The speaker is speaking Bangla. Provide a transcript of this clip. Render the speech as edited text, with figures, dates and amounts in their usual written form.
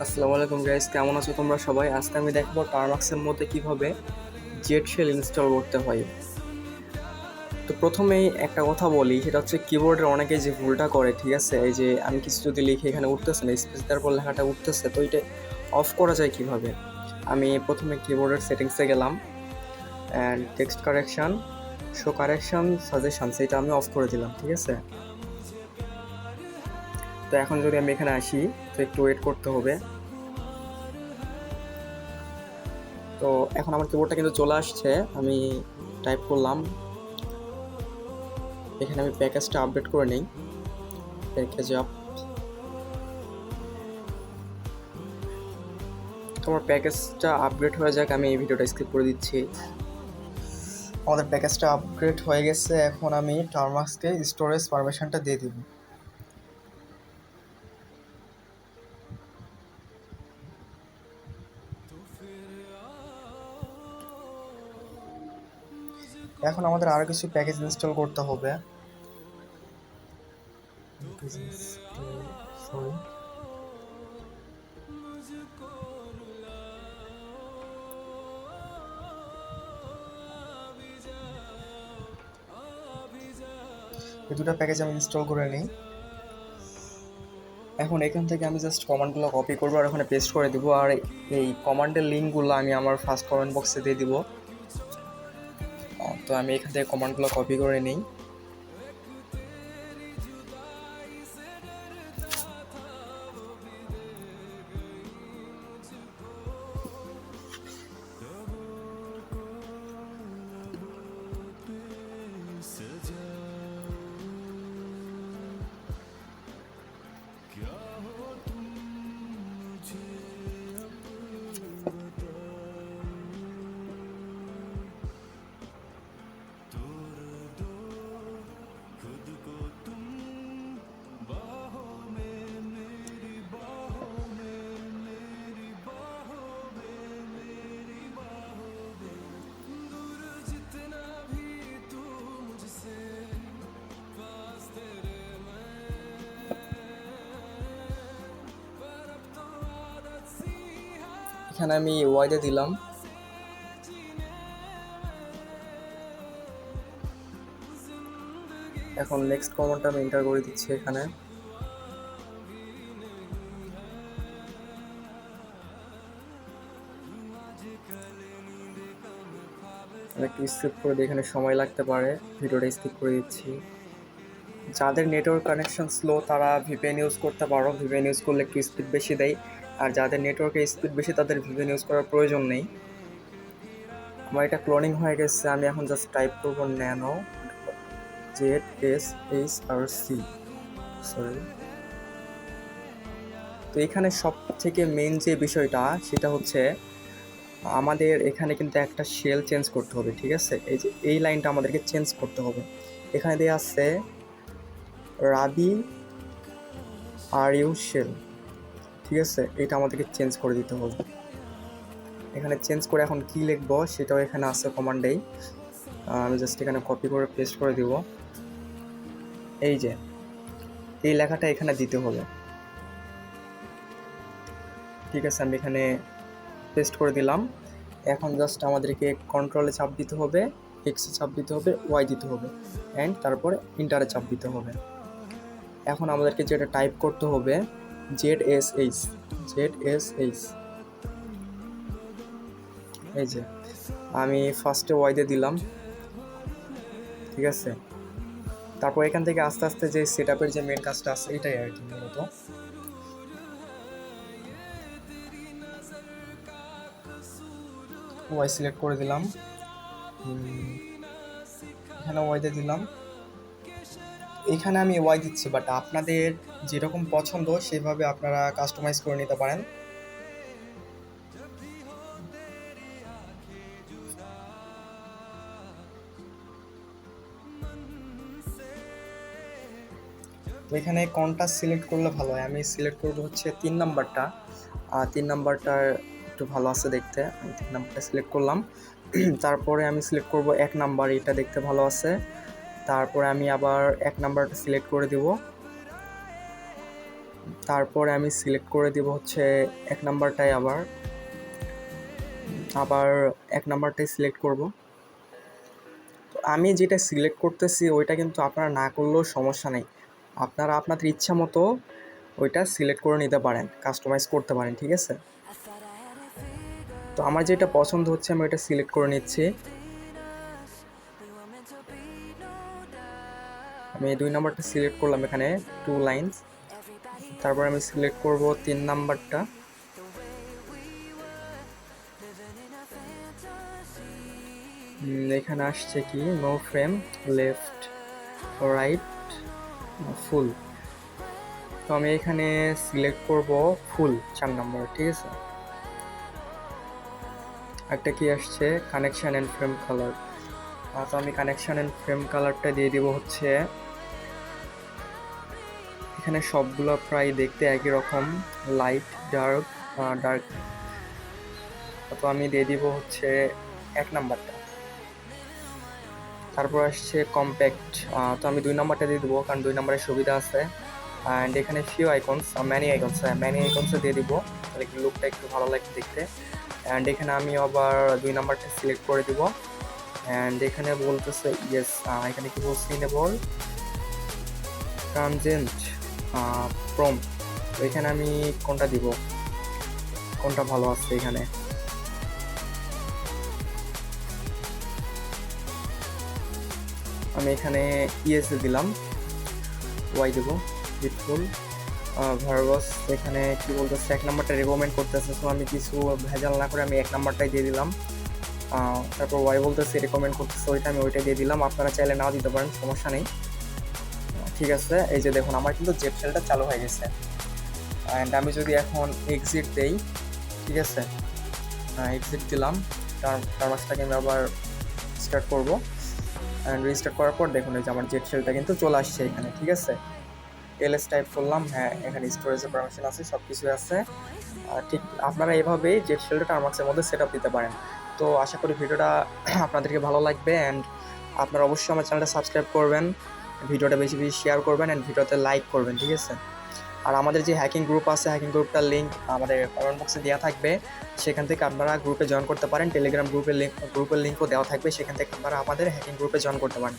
আসসালামু আলাইকুম গাইস, কেমন আছো তোমরা সবাই? আজকে আমি দেখবো টার্মাক্সের মধ্যে কিভাবে জেট শেল ইনস্টল করতে হয়। তো প্রথমেই একটা কথা বলি, সেটা হচ্ছে কিবোর্ডের অনেকে যে ভুলটা করে, ঠিক আছে? এই যে আমি কিছু যদি লিখে এখানে উঠতেছে না, স্পেস দেওয়ার পর লেখাটা উঠতেছে, তো এটা অফ করা যায় কিভাবে? আমি প্রথমে কিবোর্ডের সেটিংসে গেলাম and text correction, show correction, suggestions, এটা আমি অফ করে দিলাম, ঠিক আছে? তো এখন যদি আমি এখানে আসি, তো একটু ওয়েট করতে হবে। তো এখন আমার কিবোর্ডটা কিন্তু চলে আসছে, আমি টাইপ করলাম, এখানে আমি প্যাকেজটা আপডেট করে নিই। প্যাকেজ আপ, তোমার প্যাকেজটা আপগ্রেড হয়ে যাক, আমি এই ভিডিওটা স্কিপ করে দিচ্ছি। আমাদের প্যাকেজটা আপগ্রেড হয়ে গেছে, এখন আমি টার্মাক্সকে স্টোরেজ পারমিশনটা দিয়ে দিব। এখন আমাদের আরও কিছু প্যাকেজ ইনস্টল করতে হবে। সরি, এই দুটো প্যাকেজ আমি ইনস্টল করে নিই। এখন এখান থেকে আমি জাস্ট কমান্ডগুলো কপি করবো আর ওখানে পেস্ট করে দিব, আর এই কমান্ডের লিঙ্কগুলো আমি আমার ফার্স্ট কমেন্ট বক্সে দিয়ে দিব। তো আমি এখান থেকে কমান্ডগুলো কপি করে নিই। এখানে আমি ওয়াইডে দিলাম। এখন নেক্সট কমান্ডটা আমি এন্টার করে দিচ্ছি এখানে। আমি একটু স্কিপ করে দিই, এখানে সময় লাগতে পারে, ভিডিওটা স্কিপ করে দিচ্ছি। যাদের নেটওয়ার্ক কানেকশন স্লো তারা ভিপিএন ইউজ করতে পারো, ভিপিএন ইউজ করলে একটু স্পিড বেশি দেয়। আর যাদের নেটওয়ার্কের স্পিড বেশি তাদের ভিপিএন ইউজ করার প্রয়োজন নেই। আমার এটা ক্লোনিং হয়ে গেছে, আমি এখন জাস্ট টাইপ করবো ন্যানো ZSHRC, সরি। তো এখানে সব থেকে মেন যে বিষয়টা সেটা হচ্ছে আমাদের এখানে কিন্তু একটা শেল চেঞ্জ করতে হবে, ঠিক আছে? এই যে এই লাইনটা আমাদেরকে চেঞ্জ করতে হবে। এখানে দেওয়া আছে রাবি আর ইউ শেল, ঠিক আছে? এটা আমাদেরকে চেঞ্জ করে দিতে হবে। এখানে চেঞ্জ করে এখন কি লিখবো সেটাও এখানে আছে কমান্ডেই, আমি জাস্ট এখানে কপি করে পেস্ট করে দিব। এই যে এই লেখাটা এখানে দিতে হবে, ঠিক আছে? আমি এখানে পেস্ট করে দিলাম। এখন জাস্ট আমাদেরকে কন্ট্রোলে চাপ দিতে হবে, এক্সে চাপ দিতে হবে, ওয়াই দিতে হবে, অ্যান্ড তারপরে ইন্টারে চাপ দিতে হবে। এখন আমাদেরকে যেটা টাইপ করতে হবে ZSH, ZSH। এই যে আমি ফার্স্টে ওয়াই দিয়ে দিলাম, ঠিক আছে? তারপর এখান থেকে আস্তে আস্তে যে সেট আপের যে মেন কাজটা আছে এটাই আর কি মূলত। ওয়াই সিলেক্ট করে দিলাম, এখানে ওয়াই দিয়ে দিলাম। এখানে আমি ওয়াই দিচ্ছি, বাট আপনাদের যেরকম পছন্দ সেভাবে আপনারা কাস্টমাইজ করে নিতে পারেন। তো এখানে কোনটা সিলেক্ট করলে ভালো হয়, আমি সিলেক্ট করবো হচ্ছে 3 নাম্বারটা। 3 নাম্বারটার একটু ভালো আছে দেখতে, আমি 3 নাম্বারটা সিলেক্ট করলাম। তারপরে আমি সিলেক্ট করব 1 নাম্বার, এটা দেখতে ভালো আছে। তারপরে আমি আবার 1 নাম্বারটা সিলেক্ট করে দেব। তারপরে আমি সিলেক্ট করে দিব হচ্ছে 1 নাম্বারটাই আবার আবার 1 নাম্বারটাই সিলেক্ট করব। তো আমি যেটা সিলেক্ট করতেছি ওইটা কিন্তু আপনারা না করলেও সমস্যা নেই, আপনারা আপনাদের ইচ্ছা মতো ওইটা সিলেক্ট করে নিতে পারেন, কাস্টমাইজ করতে পারেন, ঠিক আছে। তো আমার যেটা পছন্দ হচ্ছে আমি ওইটা সিলেক্ট করে নিচ্ছি। আমি 2 নাম্বারটা সিলেক্ট করলাম, এখানে 2 লাইনস। তারপর আমি সিলেক্ট করব 3 নাম্বারটা। এখানে আসছে কি নো ফ্রেম, লেফট, রাইট, ফুল। তো আমি এখানে সিলেক্ট করব ফুল 4 নাম্বার, ঠিক আছে। একটা কি আসছে কানেকশন অ্যান্ড ফ্রেম কালার। তো আমি কানেকশন অ্যান্ড ফ্রেম কালারটা দিয়ে দিব হচ্ছে, এখানে সবগুলো প্রায় দেখতে একই রকম, লাইট, ডার্ক, ডার্ক। তো আমি দিয়ে দিব হচ্ছে 1 নাম্বারটা। তারপর আসছে কম্প্যাক্ট, তো আমি 2 নাম্বারটা দিয়ে দেবো, কারণ 2 নাম্বারের সুবিধা আছে। অ্যান্ড এখানে ফিউ আইকনস, ম্যানি আইকনসে দিয়ে দিব, তাহলে লুকটা একটু ভালো লাগবে দেখতে। অ্যান্ড এখানে আমি আবার 2 নাম্বারটা সিলেক্ট করে দিব। অ্যান্ড এখানে বলতেছে ইয়েস, এখানে কি বলছে ইনেবল ট্রানজেন্ট প্রম। তো এখানে আমি কোনটা দিব, কোনটা ভালো আছে এখানে। আমি এখানে ইয়েস দিলাম, ওয়াই দেবো, বিটফুল ভার্বাস। এখানে কি বলতেছে 1 নাম্বারটা রেকমেন্ড করতেছে, তো আমি কিছু ভেজাল না করে আমি 1 নাম্বারটাই দিয়ে দিলাম। তারপর ওয়াই বলতেছে রেকমেন্ড করতেছে, ওইটাই দিয়ে দিলাম। আপনারা চাইলে নাও দিতে পারেন, সমস্যা নেই, ঠিক আছে। এই যে দেখুন আমার কিন্তু জেট সেলটা চালু হয়ে গেছে। অ্যান্ড আমি যদি এখন এক্সিট দেই, ঠিক আছে, এক্সিট দিলাম, টার্মাক্সটাকে আমি আবার স্টার্ট করবো। অ্যান্ড রিস্টার্ট করার পর দেখুন এই যে আমার জেট সেলটা কিন্তু চলে আসছে এখানে, ঠিক আছে। এলএস টাইপ করলাম, হ্যাঁ এখানে স্টোরেজের পারমিশন আছে, সব কিছুই আছে। ঠিক আপনারা এইভাবেই জেট সেলটা টার্মাক্সের মধ্যে সেট আপ দিতে পারেন। তো আশা করি ভিডিওটা আপনাদেরকে ভালো লাগবে। অ্যান্ড আপনারা অবশ্যই আমার চ্যানেলটা সাবস্ক্রাইব করবেন, ভিডিওটা বেশি বেশি শেয়ার করবেন, অ্যান্ড ভিডিওতে লাইক করবেন, ঠিক আছে। আর আমাদের যে হ্যাকিং গ্রুপ আছে, হ্যাকিং গ্রুপটার লিঙ্ক আমাদের কমেন্ট বক্সে দেওয়া থাকবে, সেখান থেকে আপনারা গ্রুপে জয়েন করতে পারেন। টেলিগ্রাম গ্রুপের লিঙ্কও দেওয়া থাকবে, সেখান থেকে আপনারা আমাদের হ্যাকিং গ্রুপে জয়েন করতে পারেন।